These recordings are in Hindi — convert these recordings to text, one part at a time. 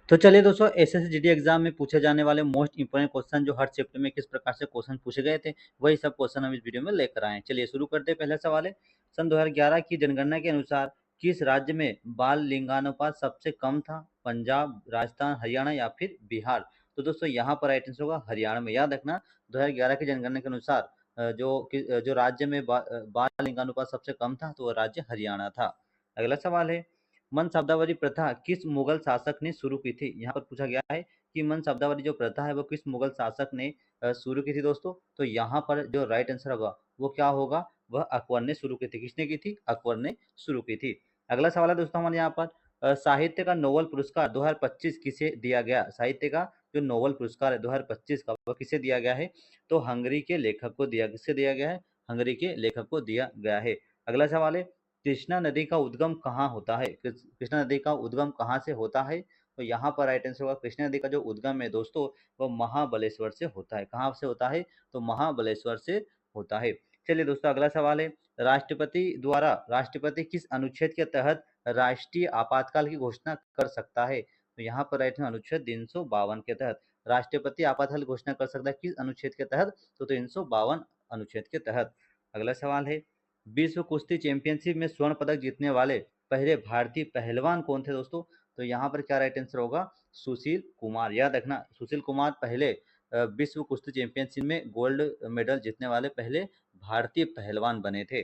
तो चलिए दोस्तों, एसएससी जीडी एग्जाम में पूछे जाने वाले मोस्ट इंपोर्टेंट क्वेश्चन जो हर चैप्टर में किस प्रकार से क्वेश्चन पूछे गए थे, वही सब क्वेश्चन हम इस वीडियो में लेकर आए हैं। चलिए शुरू करते हैं। पहला सवाल है, सन 2011 की जनगणना के अनुसार किस राज्य में बाल लिंगानुपात सबसे कम था? पंजाब, राजस्थान, हरियाणा या फिर बिहार? तो दोस्तों यहाँ पर राइट आंसर होगा हरियाणा में। याद रखना, 2011 की जनगणना के अनुसार जो राज्य में बाल लिंगानुपात सबसे कम था, तो वह राज्य हरियाणा था। अगला सवाल है, मन शब्दावली प्रथा किस मुगल शासक ने शुरू की थी? यहाँ पर पूछा गया है कि मन शब्दावली जो प्रथा है वो किस मुगल शासक ने शुरू की थी दोस्तों? तो यहाँ पर जो राइट आंसर होगा वो क्या होगा? वह अकबर ने शुरू की थी। किसने की थी? अकबर ने शुरू की थी। अगला सवाल है दोस्तों हमारे यहाँ पर, साहित्य का नोबेल पुरस्कार 2025 किसे दिया गया? साहित्य का जो नोबेल पुरस्कार है 2025 का, वह किसे दिया गया है? तो हंगरी के लेखक को किससे दिया गया है? हंगरी के लेखक को दिया गया है। अगला सवाल है, कृष्णा नदी का उद्गम कहाँ होता है? कृष्णा नदी का उद्गम कहाँ से होता है? तो यहाँ पर राइट आंसर होगा, कृष्णा नदी का जो उद्गम है दोस्तों वह महाबलेश्वर से होता है। कहाँ से होता है? तो महाबलेश्वर से होता है। चलिए दोस्तों अगला सवाल है, राष्ट्रपति किस अनुच्छेद के तहत राष्ट्रीय आपातकाल की घोषणा कर सकता है? तो यहाँ पर राइट अनुच्छेद 352 के तहत राष्ट्रपति आपातकाल की घोषणा कर सकता है। किस अनुच्छेद के तहत? तो 352 अनुच्छेद के तहत। अगला सवाल है, विश्व कुश्ती चैंपियनशिप में स्वर्ण पदक जीतने वाले पहले भारतीय पहलवान कौन थे दोस्तों? तो यहाँ पर क्या राइट आंसर होगा? सुशील कुमार। याद रखना, सुशील कुमार पहले विश्व कुश्ती चैंपियनशिप में गोल्ड मेडल जीतने वाले पहले भारतीय पहलवान बने थे।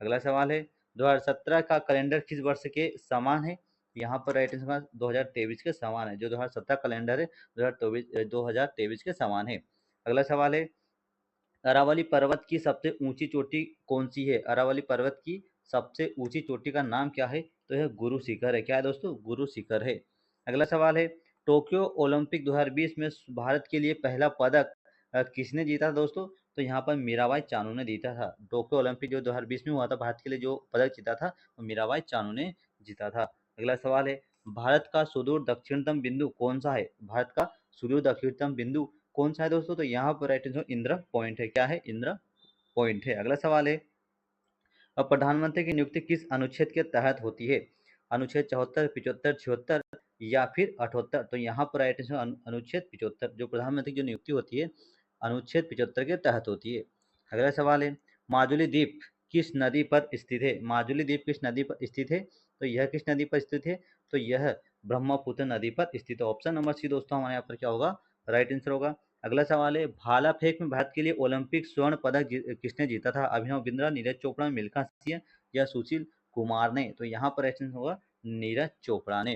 अगला सवाल है, 2017 का कैलेंडर किस वर्ष के समान है? यहाँ पर राइट आंसर 2023 के समान है। जो 2017 कैलेंडर है 2023 के समान है। अगला सवाल है, अरावली पर्वत की सबसे ऊंची चोटी कौन सी है? अरावली पर्वत की सबसे ऊंची चोटी का नाम क्या है? तो यह गुरु शिखर है। क्या है दोस्तों? गुरु शिखर है। अगला सवाल है, टोक्यो ओलंपिक 2020 में भारत के लिए पहला पदक किसने जीता था दोस्तों? तो यहाँ पर मीराबाई चानू ने जीता था। टोक्यो ओलंपिक जो 2020 में हुआ था, भारत के लिए जो पदक जीता था वो मीराबाई चानू ने जीता था। अगला सवाल है, भारत का सुदूर दक्षिणतम बिंदु कौन सा है? भारत का सुदूर दक्षिणतम बिंदु कौन सा है दोस्तों? तो यहाँ पर राइट आंसर इंदिरा पॉइंट है। क्या है? इंदिरा पॉइंट है। अगला सवाल है, अब प्रधानमंत्री की नियुक्ति किस अनुच्छेद के तहत होती है? अनुच्छेद 74, 75, 76 या फिर 78? तो यहाँ पर राइट आंसर अनुच्छेद 75। जो प्रधानमंत्री की जो नियुक्ति होती है अनुच्छेद 75 के तहत होती है। अगला सवाल है, माजुली द्वीप किस नदी पर स्थित है? माजुली द्वीप किस नदी पर स्थित है? तो यह किस नदी पर स्थित है? तो यह ब्रह्मपुत्र नदी पर स्थित है। ऑप्शन नंबर सी दोस्तों हमारे यहाँ पर क्या होगा? राइट आंसर होगा। अगला सवाल है, भाला फेंक में भारत के लिए ओलंपिक स्वर्ण पदक किसने जीता था? अभिनव बिंद्रा, नीरज चोपड़ा, मिल्खा सिंह या सुशील कुमार ने? तो यहाँ पर राइट आंसर होगा नीरज चोपड़ा ने।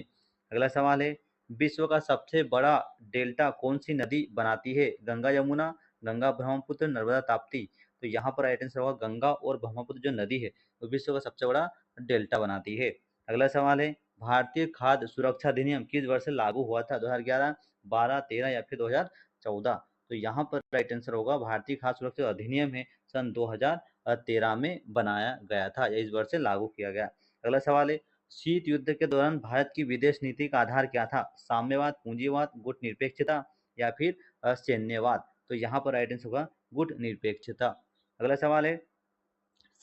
अगला सवाल है, विश्व का सबसे बड़ा डेल्टा कौन सी नदी बनाती है? गंगा यमुना, गंगा ब्रह्मपुत्र, नर्मदा ताप्ती? तो यहाँ पर राइट आंसर होगा गंगा और ब्रह्मपुत्र जो नदी है वो विश्व का सबसे बड़ा डेल्टा बनाती है। अगला सवाल है, भारतीय खाद्य सुरक्षा अधिनियम किस वर्ष से लागू हुआ था? 2011, 12, 13 या फिर 2014? तो यहाँ पर राइट आंसर होगा भारतीय खाद्य सुरक्षा अधिनियम है सन 2013 में बनाया गया था, इस वर्ष से लागू किया गया। अगला सवाल है, शीत युद्ध के दौरान भारत की विदेश नीति का आधार क्या था? साम्यवाद, पूंजीवाद, गुट निरपेक्षता या फिर सैन्यवाद? तो यहाँ पर राइट आंसर होगा गुट निरपेक्षता। अगला सवाल है,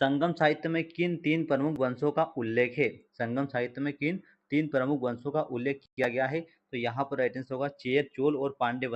संगम साहित्य में किन तीन प्रमुख वंशों का उल्लेख है? संगम साहित्य में किन तीन प्रमुख वंशों का उल्लेख किया गया है? तो यहाँ पर राइट आंसर होगा चेर, चोल और पांड्य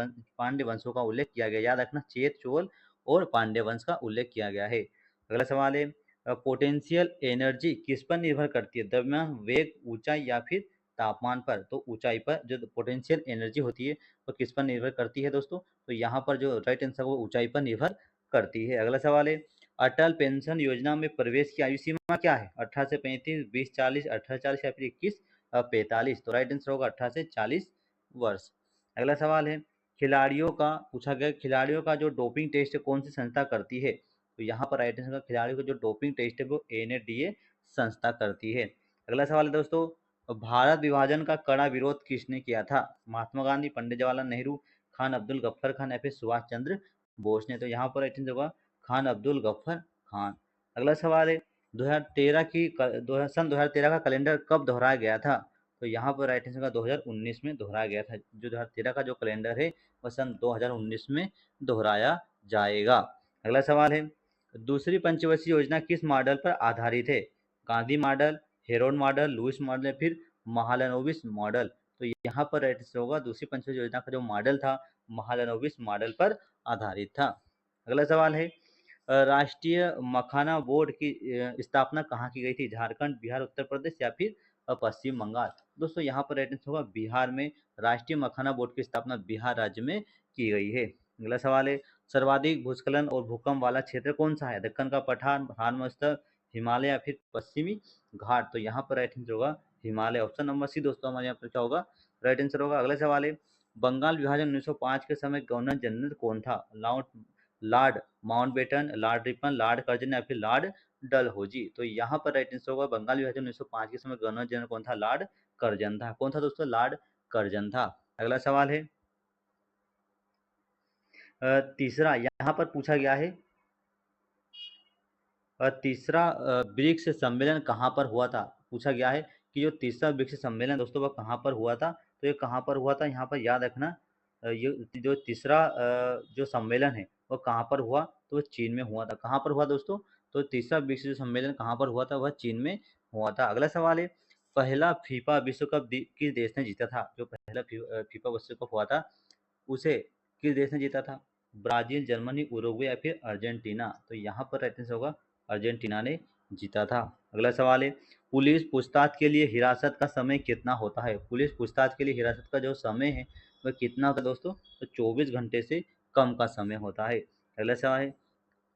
वंशों का उल्लेख किया गया। याद रखना, चेर, चोल और पांड्य वंश का उल्लेख किया गया है। अगला सवाल है, पोटेंशियल एनर्जी किस पर निर्भर करती है? द्रव्यमान, वेग, ऊंचाई या फिर तापमान पर? तो ऊंचाई पर जो पोटेंशियल एनर्जी होती है वो किस पर निर्भर करती है दोस्तों? तो यहाँ पर जो राइट आंसर वो ऊंचाई पर निर्भर करती है। अगला सवाल है, अटल पेंशन योजना में प्रवेश की आयु सीमा क्या है? 18 से 35, 20, 40, 18, 40 या फिर 21, 45? तो राइट आंसर होगा 18 से 40 वर्ष। अगला सवाल है, खिलाड़ियों का पूछा गया, खिलाड़ियों का जो डोपिंग टेस्ट कौन सी संस्था करती है? तो यहाँ पर राइट आंसर होगा खिलाड़ियों का जो डोपिंग टेस्ट है वो एनएडीए संस्था करती है। अगला सवाल है दोस्तों, भारत विभाजन का कड़ा विरोध किसने किया था? महात्मा गांधी, पंडित जवाहरलाल नेहरू, खान अब्दुल गफ्फर खान या फिर सुभाष चंद्र बोस ने? तो यहाँ पर राइट आंसर होगा खान अब्दुल गफ्फर खान। अगला सवाल है, 2013 की सन 2013 का कैलेंडर कब दोहराया गया था? तो यहाँ पर राइट आंसर का 2019 में दोहराया गया था। जो 2013 का जो कैलेंडर है वह सन 2019 में दोहराया जाएगा। अगला सवाल है, दूसरी पंचवर्षीय योजना किस मॉडल पर आधारित है? Gandhi model, Harrod model, Lewis model या फिर महालनोबिस मॉडल? तो यहाँ पर राइट आंसर होगा दूसरी पंचवर्षीय योजना का जो मॉडल था महालनोबिस मॉडल पर आधारित था। अगला सवाल है राष्ट्रीय मखाना बोर्ड की स्थापना कहाँ की गई थी? झारखंड, बिहार, उत्तर प्रदेश या फिर पश्चिम बंगाल? दोस्तों यहाँ पर राइट आंसर होगा बिहार में। राष्ट्रीय मखाना बोर्ड की स्थापना बिहार राज्य में की गई है। अगला सवाल है सर्वाधिक भूस्खलन और भूकंप वाला क्षेत्र कौन सा है? दक्कन का पठार, महान मस्तक, हिमालय या फिर पश्चिमी घाट? तो यहाँ पर राइट आंसर होगा हिमालय। ऑप्शन नंबर सी दोस्तों हमारे यहाँ पर क्या होगा? राइट आंसर होगा। अगला सवाल है बंगाल विभाजन 1905 के समय गवर्नर जनरल कौन था? Lord Mountbatten, Lord Ripon, Lord Curzon या फिर लॉर्ड डलहौजी? तो यहाँ पर राइट आंसर होगा बंगाल विभाजन 1905 के समय गवर्नर जनरल कौन था? लॉर्ड कर्जन था। कौन था दोस्तों? लॉर्ड कर्जन था। अगला सवाल है तीसरा यहाँ पर पूछा गया है तीसरा ब्रिक्स सम्मेलन कहाँ पर हुआ था? पूछा गया है कि जो तीसरा ब्रिक्स सम्मेलन दोस्तों वह कहाँ पर हुआ था? तो ये कहाँ पर हुआ था यहाँ पर याद रखना ये जो तीसरा जो सम्मेलन है वह कहाँ पर हुआ? तो वह चीन में हुआ था। कहाँ पर हुआ दोस्तों? तो तीसरा ब्रिक्स जो सम्मेलन कहाँ पर हुआ था? वह चीन में हुआ था। अगला सवाल है पहला फीफा विश्व कप किस देश ने जीता था? जो पहला फीफा विश्व कप हुआ था उसे किस देश ने जीता था? ब्राजील, जर्मनी, उरुग्वे या फिर अर्जेंटीना? तो यहाँ पर राइट आंसर होगा अर्जेंटीना ने जीता था। अगला सवाल है पुलिस पूछताछ के लिए हिरासत का समय कितना होता है? पुलिस पूछताछ के लिए हिरासत का जो समय है वह कितना होता है दोस्तों? तो 24 घंटे से कम का समय होता है। अगला सवाल है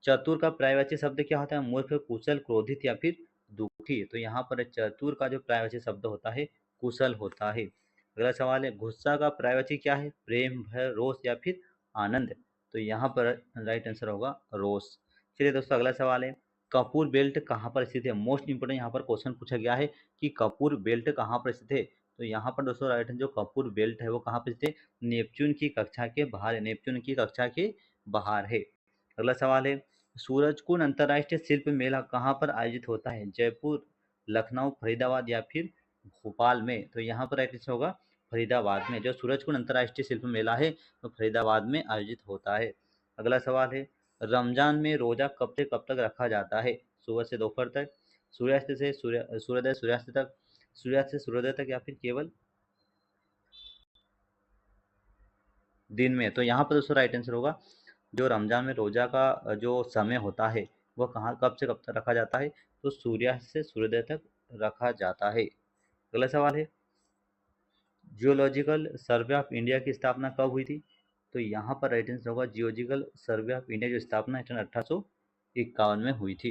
चतुर का पर्यायवाची शब्द क्या होता है? मूर्ख, कुशल, क्रोधित या फिर दुखी? तो यहाँ पर चतुर का जो पर्यायवाची शब्द होता है कुशल होता है। अगला सवाल है गुस्सा का पर्यायवाची क्या है? प्रेम, भय, रोष या फिर आनंद? तो यहाँ पर राइट आंसर होगा रोष। चलिए दोस्तों अगला सवाल है कपूर बेल्ट कहाँ पर स्थित है? मोस्ट इंपोर्टेंट यहाँ पर क्वेश्चन पूछा गया है कि कपूर बेल्ट कहाँ पर स्थित है? तो यहाँ पर दोस्तों राइट जो कपूर बेल्ट है वो कहाँ पर स्थित है? नेपच्यून की कक्षा के बाहर है। नेपच्यून की कक्षा के बाहर है। अगला सवाल है सूरजकुंड अंतर्राष्ट्रीय शिल्प मेला कहाँ पर आयोजित होता है? जयपुर, लखनऊ, फरीदाबाद या फिर भोपाल में? तो यहाँ पर राइट आंसर होगा फरीदाबाद में। जो सूरजकुंड अंतर्राष्ट्रीय शिल्प मेला है वो फरीदाबाद में आयोजित होता है। अगला सवाल है रमजान में रोजा कब से कब तक रखा जाता है? सुबह से दोपहर तक, सूर्यास्त से सूर्योदय सूर्यास्त तक, सूर्यास्त से सूर्योदय तक या फिर केवल दिन में? तो यहाँ पर दोस्तों राइट आंसर होगा जो रमजान में रोजा का जो समय होता है वह कहाँ कब से कब तक रखा जाता है? तो सूर्यास्त से सूर्योदय तक रखा जाता है। अगला सवाल है जियोलॉजिकल सर्वे ऑफ इंडिया की स्थापना कब हुई थी? तो यहाँ पर राइट आंसर होगा जियोलॉजिकल सर्वे ऑफ इंडिया की स्थापना 1851 में हुई थी।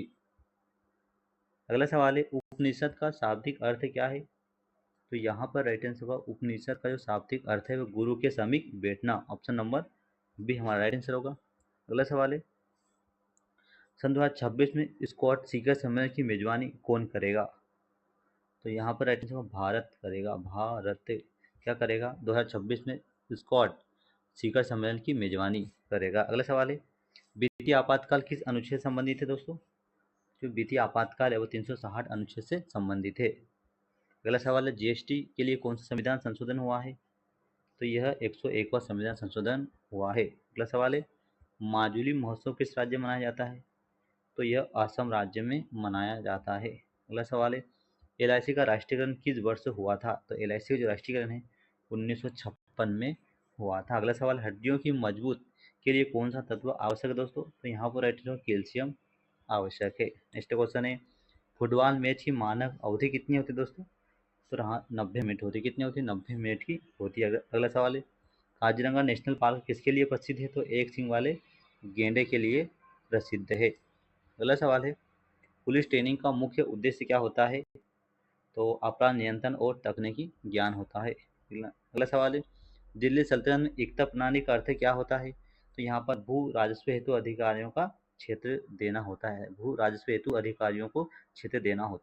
अगला सवाल है उपनिषद का शाब्दिक अर्थ क्या है? तो यहाँ पर राइट आंसर होगा उपनिषद का जो शाब्दिक अर्थ है वो गुरु के समीप बैठना। ऑप्शन नंबर बी हमारा राइट आंसर होगा। अगला सवाल है सन 2026 में स्कॉट शिखर सम्मेलन की मेजबानी कौन करेगा? तो यहाँ पर राइट आंसर होगा भारत करेगा। भारत क्या करेगा? 2026 में स्कॉट शिखर सम्मेलन की मेजबानी करेगा। अगला सवाल है वित्तीय आपातकाल किस अनुच्छेद से संबंधित है दोस्तों? जो वित्तीय आपातकाल है वो 360 अनुच्छेद से संबंधित है। अगला सवाल है जीएसटी के लिए कौन सा संविधान संशोधन हुआ है? तो यह 101वां संविधान संशोधन हुआ है। अगला सवाल है माजुली महोत्सव किस राज्य में मनाया जाता है? तो यह असम राज्य में मनाया जाता है। अगला सवाल है एलआईसी का राष्ट्रीयकरण किस वर्ष हुआ था? तो एलआईसी का जो राष्ट्रीयकरण है 1956 में हुआ था। अगला सवाल हड्डियों की मजबूत के लिए कौन सा तत्व आवश्यक है दोस्तों? तो यहाँ पर राइट आंसर कैल्शियम आवश्यक है। नेक्स्ट क्वेश्चन है फुटबॉल मैच की मानक अवधि कितनी होती है दोस्तों? तो रहा 90 मिनट होती है। कितनी होती है? 90 मिनट की होती है। अगला सवाल है काजीरंगा नेशनल पार्क किसके लिए प्रसिद्ध है? तो एक सींग वाले गेंडे के लिए प्रसिद्ध है। अगला सवाल है पुलिस ट्रेनिंग का मुख्य उद्देश्य क्या होता है? तो अपराध नियंत्रण और तकनीकी ज्ञान होता है। अगला सवाल है दिल्ली सल्तनत में एकता प्रणाली का अर्थ क्या होता है? तो यहाँ पर भू राजस्व हेतु अधिकारियों का क्षेत्र देना होता है। भू राजस्व हेतु अधिकारियों को क्षेत्र देना होता है।